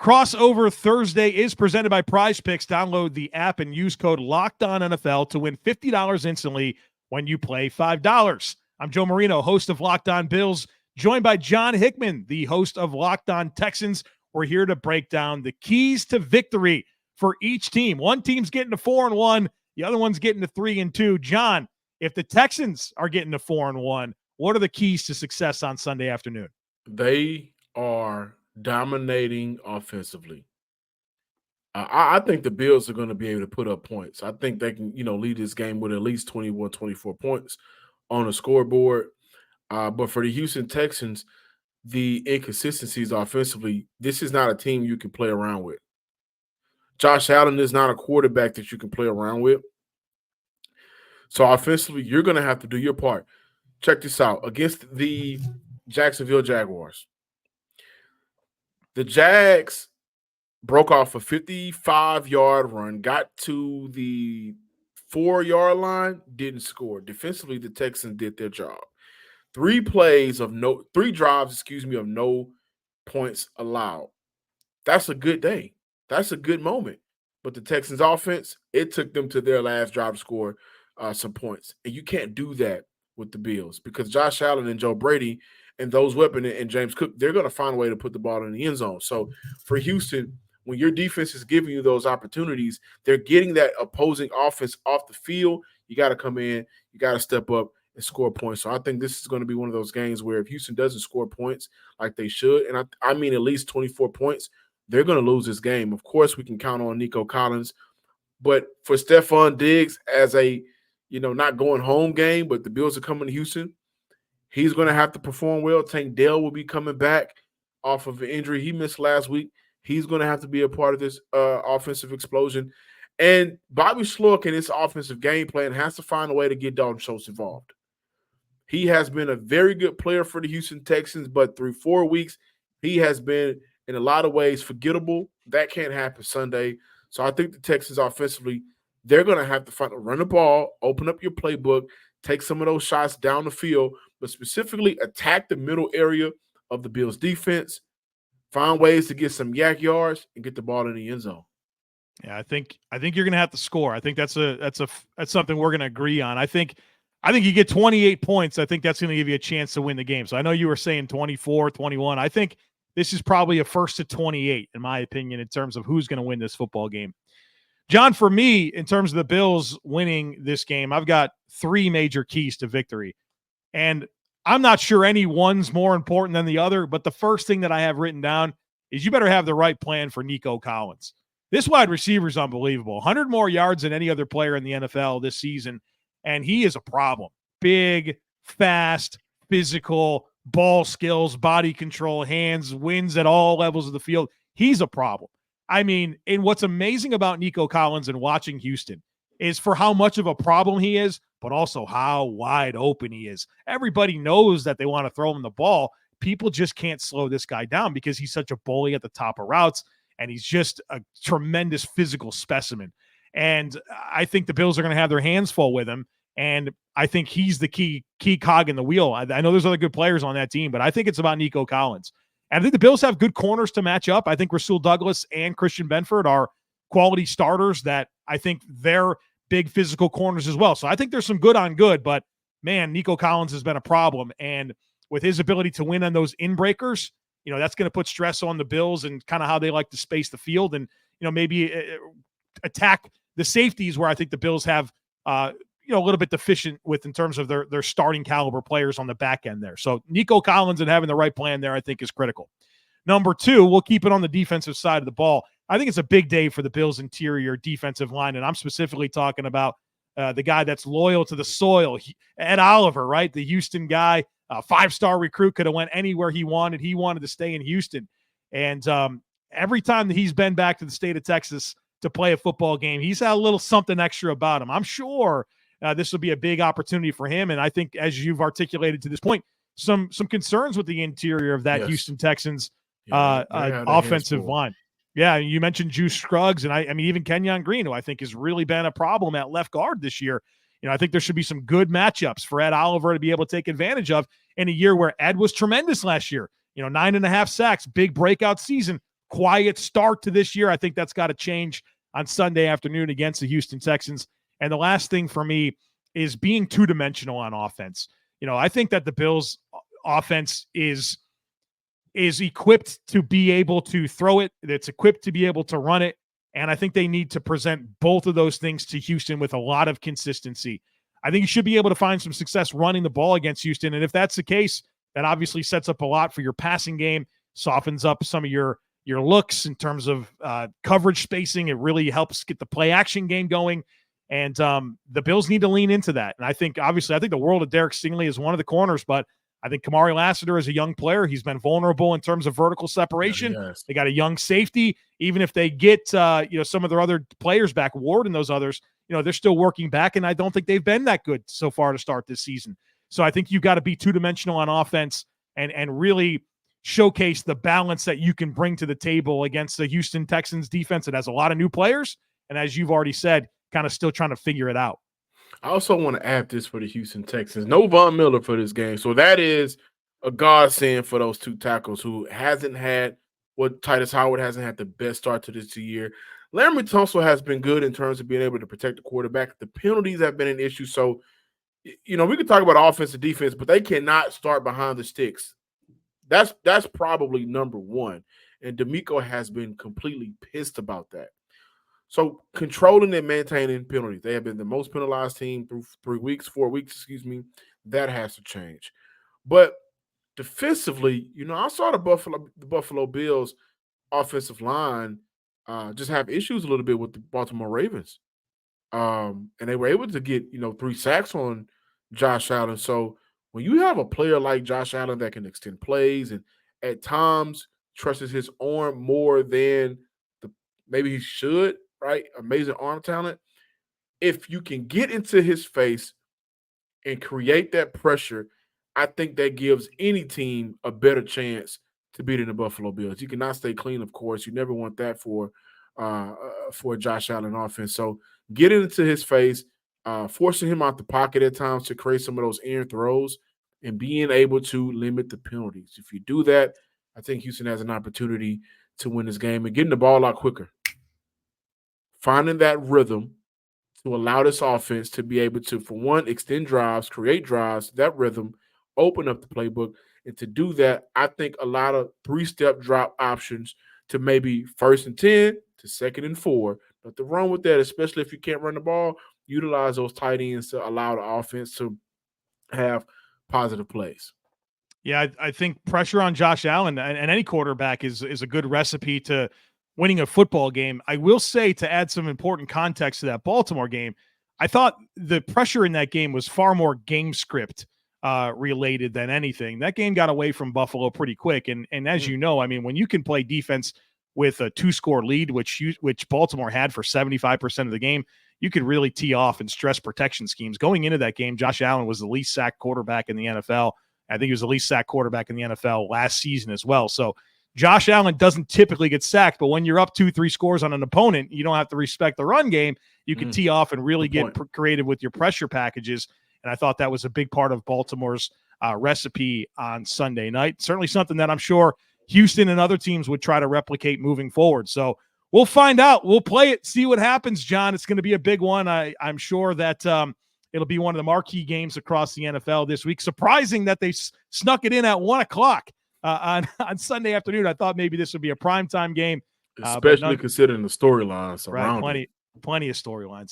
Crossover Thursday is presented by PrizePicks. Download the app and use code LOCKEDONNFL to win $50 instantly when you play $5. I'm Joe Marino, host of Locked On Bills, joined by John Hickman, the host of Locked On Texans. We're here to break down the keys to victory for each team. One team's getting to 4-1, the other one's getting to 3-2. John, if the Texans are getting to 4-1, what are the keys to success on Sunday afternoon? They are dominating offensively. I think the Bills are going to be able to put up points. I think they can, lead this game with at least 21, 24 points on the scoreboard. But for the Houston Texans, the inconsistencies offensively, this is not a team you can play around with. Josh Allen is not a quarterback that you can play around with. So offensively, you're going to have to do your part. Check this out. Against the Jacksonville Jaguars, the Jags broke off a 55-yard run, got to the 4-yard line, didn't score. Defensively, the Texans did their job. 3 drives, of no points allowed. That's a good day. That's a good moment. But the Texans offense, it took them to their last drive to score some points. And you can't do that with the Bills because Josh Allen and Joe Brady and those weapons and James Cook, they're going to find a way to put the ball in the end zone. So for Houston, when your defense is giving you those opportunities, they're getting that opposing offense off the field. You got to come in, you got to step up and score points. So I think this is going to be one of those games where if Houston doesn't score points like they should, and I mean at least 24 points, they're going to lose this game. Of course, we can count on Nico Collins, but for Stephon Diggs as a, not going home game, but the Bills are coming to Houston, he's going to have to perform well. Tank Dell will be coming back off of an injury he missed last week. He's going to have to be a part of this offensive explosion. And Bobby Sloak in his offensive game plan has to find a way to get Dalton Schultz involved. He has been a very good player for the Houston Texans, but through 4 weeks, he has been in a lot of ways forgettable. That can't happen Sunday. So I think the Texans offensively, they're going to have to run the ball, open up your playbook, take some of those shots down the field, but specifically attack the middle area of the Bills defense, find ways to get some yak yards and get the ball in the end zone. Yeah, I think you're going to have to score. I think that's something we're going to agree on. I think you get 28 points. I think that's going to give you a chance to win the game. So I know you were saying 24, 21. I think this is probably a 1st to 28, in my opinion, in terms of who's going to win this football game. John, for me, in terms of the Bills winning this game, I've got 3 major keys to victory. And I'm not sure any one's more important than the other, but the first thing that I have written down is you better have the right plan for Nico Collins. This wide receiver is unbelievable. 100 more yards than any other player in the NFL this season, and he is a problem. Big, fast, physical, ball skills, body control, hands, wins at all levels of the field. He's a problem. I mean, and what's amazing about Nico Collins and watching Houston is for how much of a problem he is, but also how wide open he is. Everybody knows that they want to throw him the ball. People just can't slow this guy down because he's such a bully at the top of routes, and he's just a tremendous physical specimen. And I think the Bills are going to have their hands full with him, and I think he's the key cog in the wheel. I know there's other good players on that team, but I think it's about Nico Collins. And I think the Bills have good corners to match up. I think Rasul Douglas and Christian Benford are quality starters that I think they're big physical corners as well. So I think there's some good on good, but man, Nico Collins has been a problem. And with his ability to win on those in-breakers, that's going to put stress on the Bills and kind of how they like to space the field and, maybe attack the safeties where I think the Bills have, a little bit deficient with in terms of their starting caliber players on the back end there. So Nico Collins and having the right plan there, I think, is critical. Number 2, we'll keep it on the defensive side of the ball. I think it's a big day for the Bills' interior defensive line, and I'm specifically talking about the guy that's loyal to the soil, Ed Oliver, right? The Houston guy, 5-star recruit, could have went anywhere he wanted. He wanted to stay in Houston. And every time that he's been back to the state of Texas to play a football game, he's had a little something extra about him. I'm sure this will be a big opportunity for him. And I think, as you've articulated to this point, some concerns with the interior of that Houston Texans offensive line. Yeah, you mentioned Juice Scruggs, and I mean even Kenyon Green, who I think has really been a problem at left guard this year. I think there should be some good matchups for Ed Oliver to be able to take advantage of in a year where Ed was tremendous last year. 9.5 sacks, big breakout season. quiet start to this year. I think that's got to change on Sunday afternoon against the Houston Texans. And the last thing for me is being two-dimensional on offense. I think that the Bills' offense is equipped to be able to throw it. It's equipped to be able to run it. And I think they need to present both of those things to Houston with a lot of consistency. I think you should be able to find some success running the ball against Houston. And if that's the case, that obviously sets up a lot for your passing game, softens up some of your looks in terms of coverage spacing. It really helps get the play action game going. And the Bills need to lean into that. And I think the world of Derek Stingley is one of the corners, but I think Kamari Lassiter is a young player. He's been vulnerable in terms of vertical separation. Yes. They got a young safety. Even if they get some of their other players back, Ward and those others, they're still working back, and I don't think they've been that good so far to start this season. So I think you've got to be two-dimensional on offense and really showcase the balance that you can bring to the table against the Houston Texans defense that has a lot of new players, and as you've already said, kind of still trying to figure it out. I also want to add this for the Houston Texans. No Von Miller for this game. So that is a godsend for those two tackles who hasn't had what Titus Howard hasn't had the best start to this year. Laramie Tunsil has been good in terms of being able to protect the quarterback. The penalties have been an issue. So, we could talk about offense and defense, but they cannot start behind the sticks. That's probably number one. And D'Amico has been completely pissed about that. So controlling and maintaining penalties. They have been the most penalized team through 4 weeks, That has to change. But defensively, I saw the Buffalo Bills offensive line just have issues a little bit with the Baltimore Ravens. And they were able to get, 3 sacks on Josh Allen. So when you have a player like Josh Allen that can extend plays and at times trusts his arm more than maybe he should, right? Amazing arm talent. If you can get into his face and create that pressure, I think that gives any team a better chance to beat in the Buffalo Bills. You cannot stay clean, of course. You never want that for Josh Allen offense. So getting into his face, forcing him out the pocket at times to create some of those errant throws, and being able to limit the penalties. If you do that, I think Houston has an opportunity to win this game and getting the ball out quicker. Finding that rhythm to allow this offense to be able to, for one, extend drives, create drives, that rhythm, open up the playbook. And to do that, I think a lot of 3-step drop options to maybe 1st and 10 to 2nd and 4. Nothing wrong with that, especially if you can't run the ball. Utilize those tight ends to allow the offense to have positive plays. Yeah, I think pressure on Josh Allen and any quarterback is a good recipe to winning a football game. I will say, to add some important context to that Baltimore game, I thought the pressure in that game was far more game script related than anything. That game got away from Buffalo pretty quick. And as you know, I mean, when you can play defense with a 2-score lead, which Baltimore had for 75% of the game, you could really tee off and stress protection schemes. Going into that game, Josh Allen was the least sacked quarterback in the NFL. I think he was the least sacked quarterback in the NFL last season as well. So Josh Allen doesn't typically get sacked, but when you're up 2-3 scores on an opponent, you don't have to respect the run game. You can tee off and really get creative with your pressure packages. And I thought that was a big part of Baltimore's recipe on Sunday night. Certainly something that I'm sure Houston and other teams would try to replicate moving forward. So we'll find out. We'll play it, see what happens, John. It's going to be a big one. I'm sure that it'll be one of the marquee games across the NFL this week. Surprising that they snuck it in at 1 o'clock on Sunday afternoon. I thought maybe this would be a primetime game. Especially considering the storylines around it. Plenty of storylines.